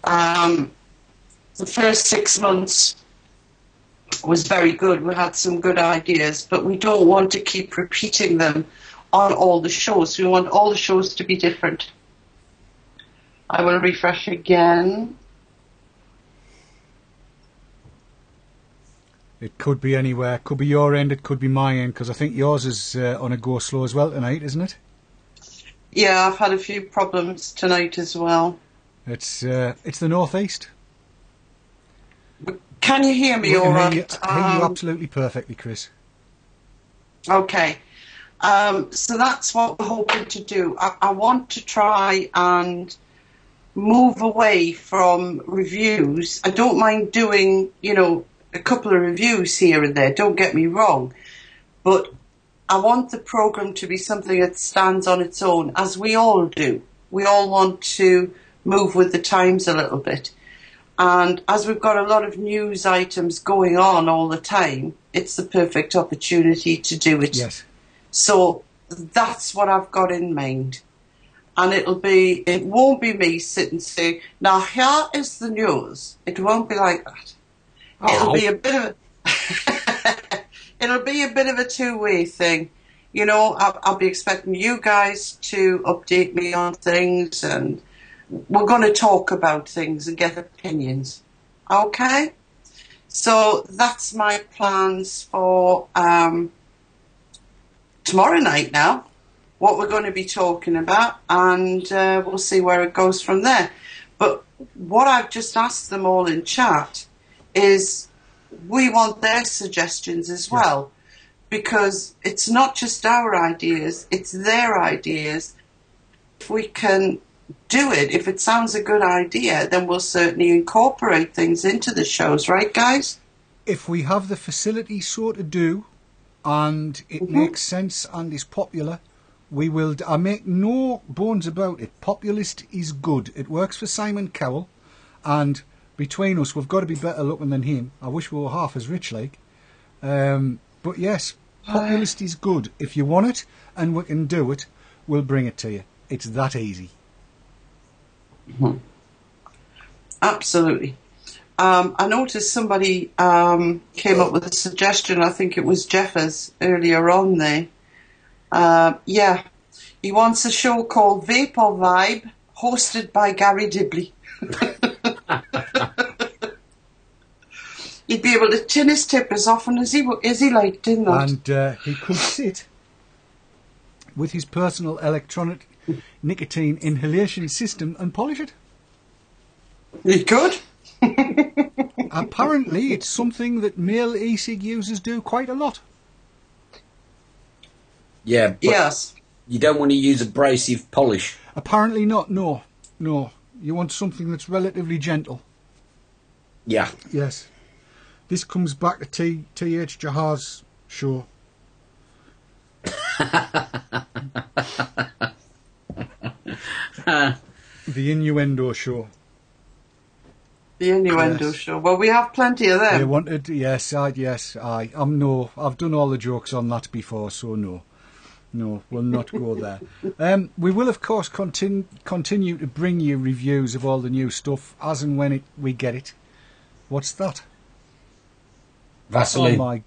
The first 6 months was very good. We had some good ideas, but we don't want to keep repeating them on all the shows. We want all the shows to be different. I will refresh again. It could be anywhere. It could be your end, it could be my end, because I think yours is on a go slow as well tonight, isn't it? Yeah, I've had a few problems tonight as well. It's the northeast. Can you hear me all right? Hear you absolutely perfectly, Chris. Okay. So that's what we're hoping to do. I want to try and move away from reviews. I don't mind doing, a couple of reviews here and there, don't get me wrong. But I want the programme to be something that stands on its own, as we all do. We all want to move with the times a little bit. And as we've got a lot of news items going on all the time, it's the perfect opportunity to do it. Yes. So that's what I've got in mind. And it won't be me sitting saying, now here is the news. It won't be like that. Oh. It'll be a bit of a two-way thing. I'll be expecting you guys to update me on things, and we're going to talk about things and get opinions. Okay? So that's my plans for tomorrow night now, what we're going to be talking about, and we'll see where it goes from there. But what I've just asked them all in chat is we want their suggestions as well, because it's not just our ideas, it's their ideas. If we can do it, if it sounds a good idea, then we'll certainly incorporate things into the shows, right guys? If we have the facility so to do, and it makes sense and is popular, we will. I make no bones about it. Populist is good. It works for Simon Cowell, and between us, we've got to be better looking than him. I wish we were half as rich, like. But yes, populist is good. If you want it and we can do it, we'll bring it to you. It's that easy. Absolutely. I noticed somebody came up with a suggestion. I think it was Jeffers earlier on there. Yeah, he wants a show called Vapor Vibe, hosted by Gary Dibley. He'd be able to tin his tip as often as he liked, didn't he? And he could sit with his personal electronic nicotine inhalation system and polish it. He could. Apparently, it's something that male e-cig users do quite a lot. Yeah, but yes. You don't want to use abrasive polish. Apparently not, no. You want something that's relatively gentle. Yeah. Yes. This comes back to T.H. Jahar's show. The Innuendo show. The Innuendo show. Well, we have plenty of them. They wanted, yes. I've done all the jokes on that before, so no, we'll not go there. We will, of course, continue to bring you reviews of all the new stuff as and when we get it. What's that? Vaseline. Oh my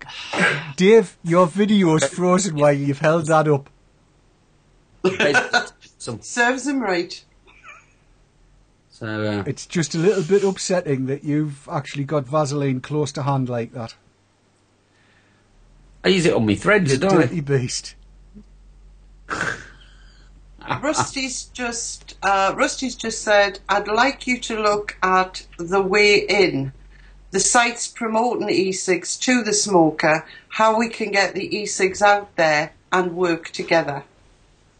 Dave, your video's frozen while you've held that up. Serves him right. So it's just a little bit upsetting that you've actually got Vaseline close to hand like that. I use it on my threads, don't I? Dirty beast. Rusty's just said, I'd like you to look at The Way In. the sites promoting e-cigs to the smoker, how we can get the e-cigs out there and work together.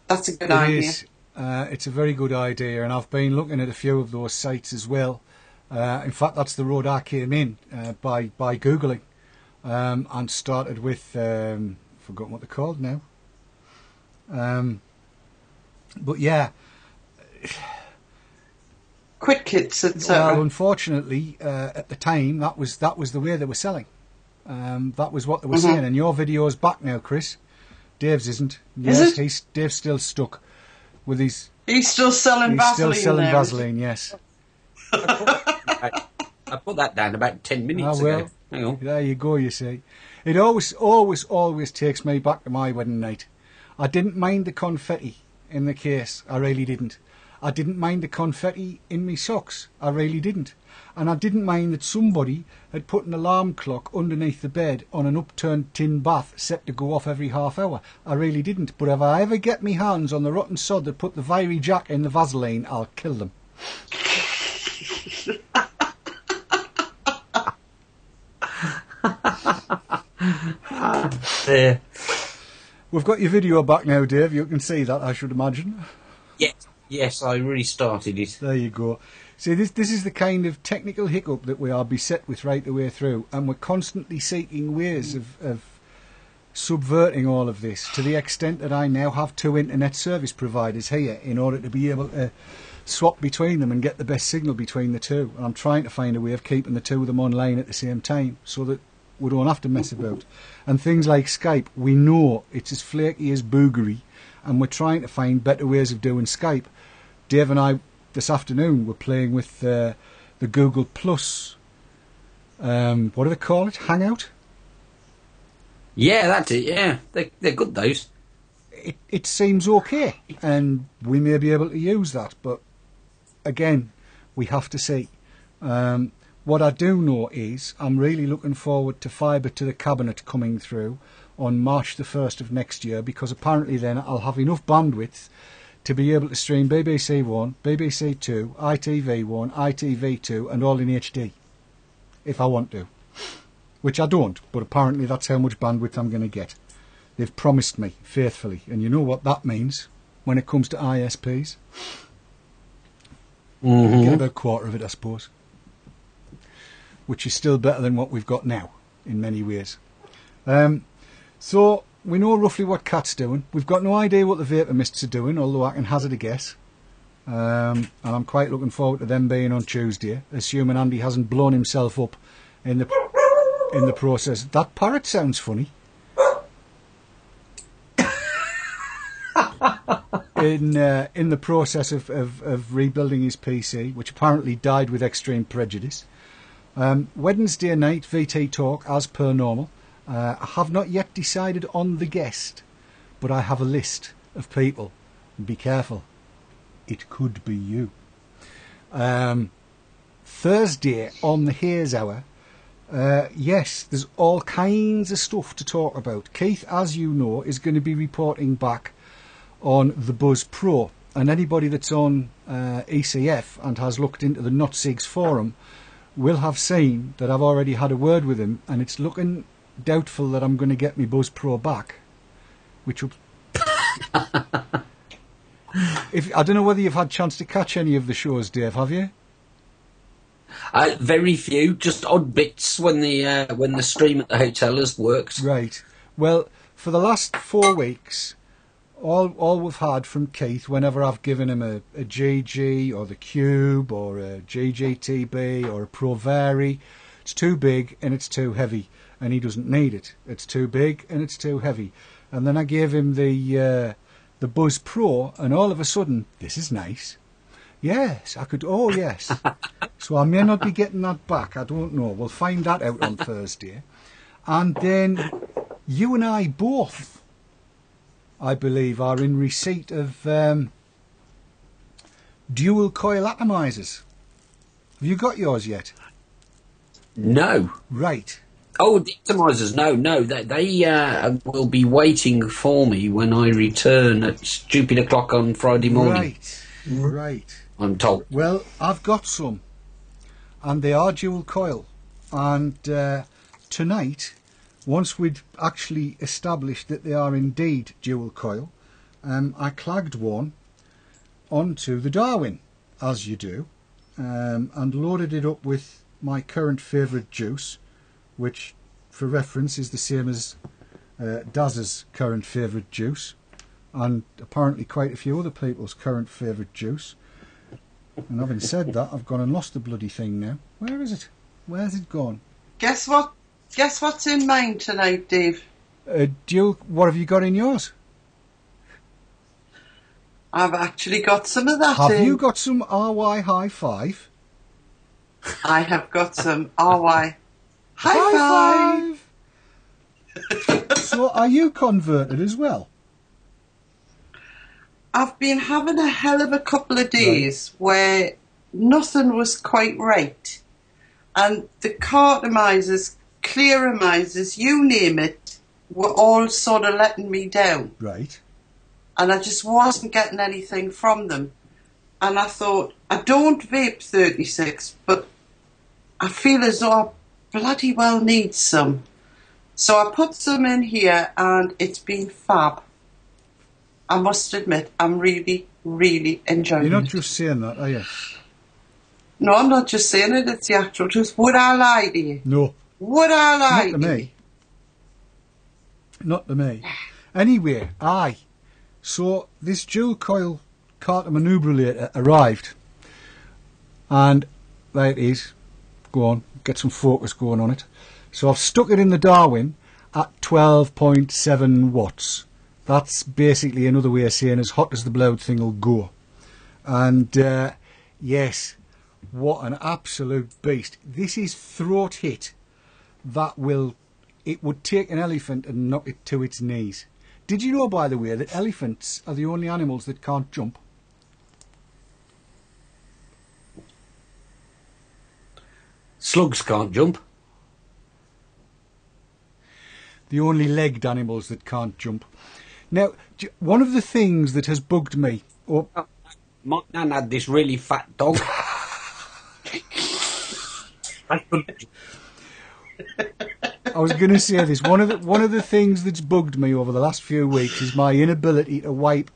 That's a good idea. It is. It's a very good idea, and I've been looking at a few of those sites as well. In fact, that's the road I came in by Googling, and started with, forgotten what they're called now. But yeah. Quick kits, etc. Well, unfortunately, at the time, that was the way they were selling. That was what they were saying. And your video's back now, Chris. Dave's isn't. Is Yes, it? Dave's still stuck with his. He's still selling Vaseline. He's still selling there, Vaseline. Yes. I put that down about 10 minutes ago. Hang on. There you go. You see, it always takes me back to my wedding night. I didn't mind the confetti in the case. I really didn't. I didn't mind the confetti in me socks. I really didn't. And I didn't mind that somebody had put an alarm clock underneath the bed on an upturned tin bath set to go off every half hour. I really didn't. But if I ever get me hands on the rotten sod that put the Viry Jack in the Vaseline, I'll kill them. There. We've got your video back now, Dave. You can see that, I should imagine. Yes, I restarted it. There you go. See, this is the kind of technical hiccup that we are beset with right the way through, and we're constantly seeking ways of subverting all of this, to the extent that I now have 2 internet service providers here in order to be able to swap between them and get the best signal between the two. And I'm trying to find a way of keeping the two of them online at the same time so that we don't have to mess about. And things like Skype, we know it's as flaky as boogery, and we're trying to find better ways of doing Skype. Dave and I this afternoon were playing with the Google Plus, what do they call it? Hangout? Yeah, that's it, yeah. They're good, those. It seems okay, and we may be able to use that, but again, we have to see. What I do know is I'm really looking forward to Fibre to the Cabinet coming through on March the 1st of next year, because apparently then I'll have enough bandwidth to be able to stream BBC One, BBC Two, ITV1, ITV2 and all in HD, if I want to. Which I don't, but apparently that's how much bandwidth I'm going to get. They've promised me faithfully, and you know what that means when it comes to ISPs. Get about a quarter of it, I suppose. Which is still better than what we've got now, in many ways. So, we know roughly what Cat's doing. We've got no idea what the Vapor Mists are doing, although I can hazard a guess. And I'm quite looking forward to them being on Tuesday, assuming Andy hasn't blown himself up in the process. That parrot sounds funny. In the process of rebuilding his PC, which apparently died with extreme prejudice. Wednesday night VT talk as per normal. I have not yet decided on the guest, but I have a list of people. Be careful, it could be you. Thursday on the Haze Hour, yes, there's all kinds of stuff to talk about. Keith, as you know, is going to be reporting back on the Buzz Pro, and anybody that's on ECF and has looked into the Not Sigs forum will have seen that I've already had a word with him, and it's looking doubtful that I'm going to get my Buzz Pro back, which will... I don't know whether you've had a chance to catch any of the shows, Dave, have you? Very few, just odd bits when the stream at the hotel has worked. Right. Well, for the last 4 weeks, all we've had from Keith, whenever I've given him a GG or the Cube or a GGTB or a Pro Vari, it's too big and it's too heavy, and he doesn't need it. It's too big and it's too heavy. And then I gave him the Buzz Pro, and all of a sudden, this is nice. Yes, I could. Oh, yes. So I may not be getting that back. I don't know. We'll find that out on Thursday. And then you and I both, I believe, are in receipt of dual coil atomizers. Have you got yours yet? No. Right. Oh, the atomizers, no. They will be waiting for me when I return at stupid o'clock on Friday morning. Right. I'm told. Well, I've got some, and they are dual coil, and tonight, once we'd actually established that they are indeed dual coil, I clagged one onto the Darwin, as you do, and loaded it up with my current favourite juice, which for reference is the same as Daz's current favourite juice, and apparently quite a few other people's current favourite juice. And having said that, I've gone and lost the bloody thing now. Where is it? Where's it gone? Guess what? Guess what's in mine tonight, Dave? What have you got in yours? I've actually got some of that Have in. you got some RY High Five? I have got some RY High Five. So are you converted as well? I've been having a hell of a couple of days where nothing was quite right. And the cartomizers, clearomizers, you name it, were all sort of letting me down. Right. And I just wasn't getting anything from them. And I thought, I don't vape 36, but I feel as though I bloody well need some. So I put some in here and it's been fab. I must admit, I'm really, really enjoying it. You're not just saying that, are you? No, I'm not just saying it, it's the actual truth. Would I lie to you? No. Would I lie Not to to me. you? Not to me. Anyway, aye. So this dual coil cartomaneubrilator arrived. And there it is. Go on, get some focus going on it. So I've stuck it in the Darwin at 12.7 watts. That's basically another way of saying as hot as the blood thing will go. And yes, what an absolute beast. This is throat hit that it would take an elephant and knock it to its knees. Did you know, by the way, that elephants are the only animals that can't jump? Slugs can't jump. The only legged animals that can't jump. Now, one of the things that has bugged me... Oh, My nan had this really fat dog. I was going to say this. One of the things that's bugged me over the last few weeks is my inability to white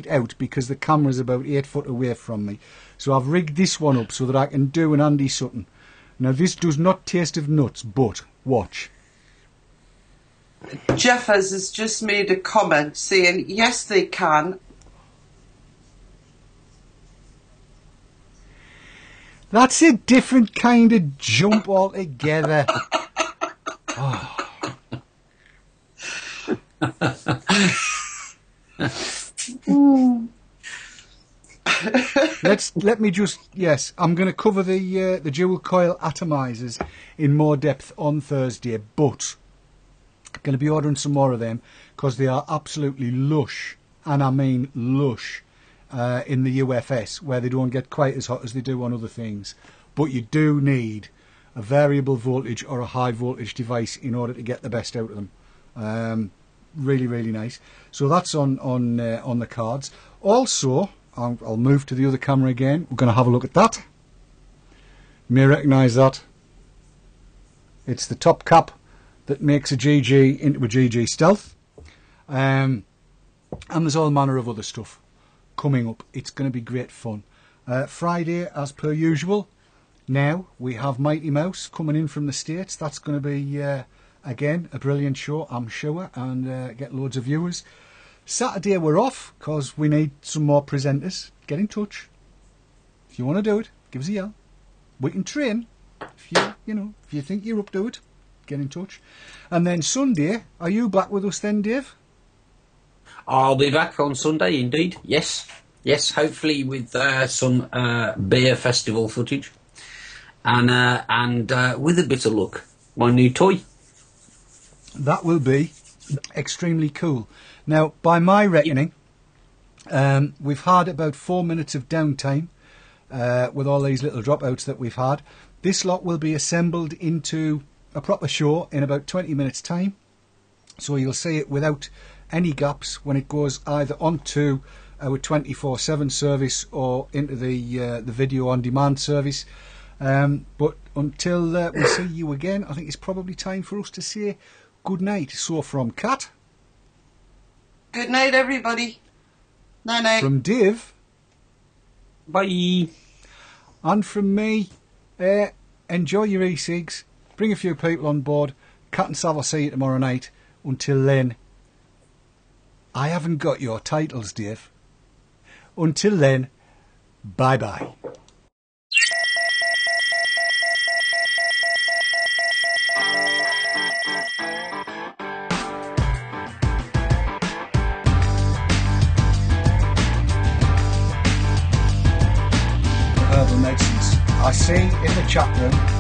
out because the camera's about 8 foot away from me. So I've rigged this one up so that I can do an Andy Sutton. Now this does not taste of nuts, but watch. Jeffers has just made a comment saying, yes, they can. That's a different kind of jump altogether. Oh. Let me just, yes, I'm going to cover the dual coil atomizers in more depth on Thursday, but I'm going to be ordering some more of them because they are absolutely lush, and I mean lush, in the UFS, where they don't get quite as hot as they do on other things. But you do need a variable voltage or a high voltage device in order to get the best out of them. Really, really nice. So that's on the cards. Also, I'll move to the other camera again. We're going to have a look at that. You may recognise that. It's the top cap that makes a GG into a GG Stealth. And there's all manner of other stuff coming up. It's going to be great fun. Friday, as per usual. Now we have Mighty Mouse coming in from the States. That's going to be, again, a brilliant show, I'm sure, and get loads of viewers. Saturday we're off because we need some more presenters. Get in touch. If you want to do it, give us a yell. We can train. If you think you're up to it, get in touch. And then Sunday, are you back with us then, Dave? I'll be back on Sunday, indeed. Yes, hopefully with some beer festival footage. And with a bit of luck, my new toy. That will be extremely cool. Now, by my reckoning, we've had about 4 minutes of downtime with all these little dropouts that we've had. This lot will be assembled into a proper show in about 20 minutes' time. So you'll see it without any gaps when it goes either onto our 24/7 service or into the video on demand service. But until we see you again, I think it's probably time for us to say good night. So from Kat. Good night, everybody. Night night. From Dave. Bye. And from me, enjoy your e-cigs. Bring a few people on board. Kat and Sal will see you tomorrow night. Until then, I haven't got your titles, Dave. Until then, bye-bye. Herbal medicines. I see in the chat room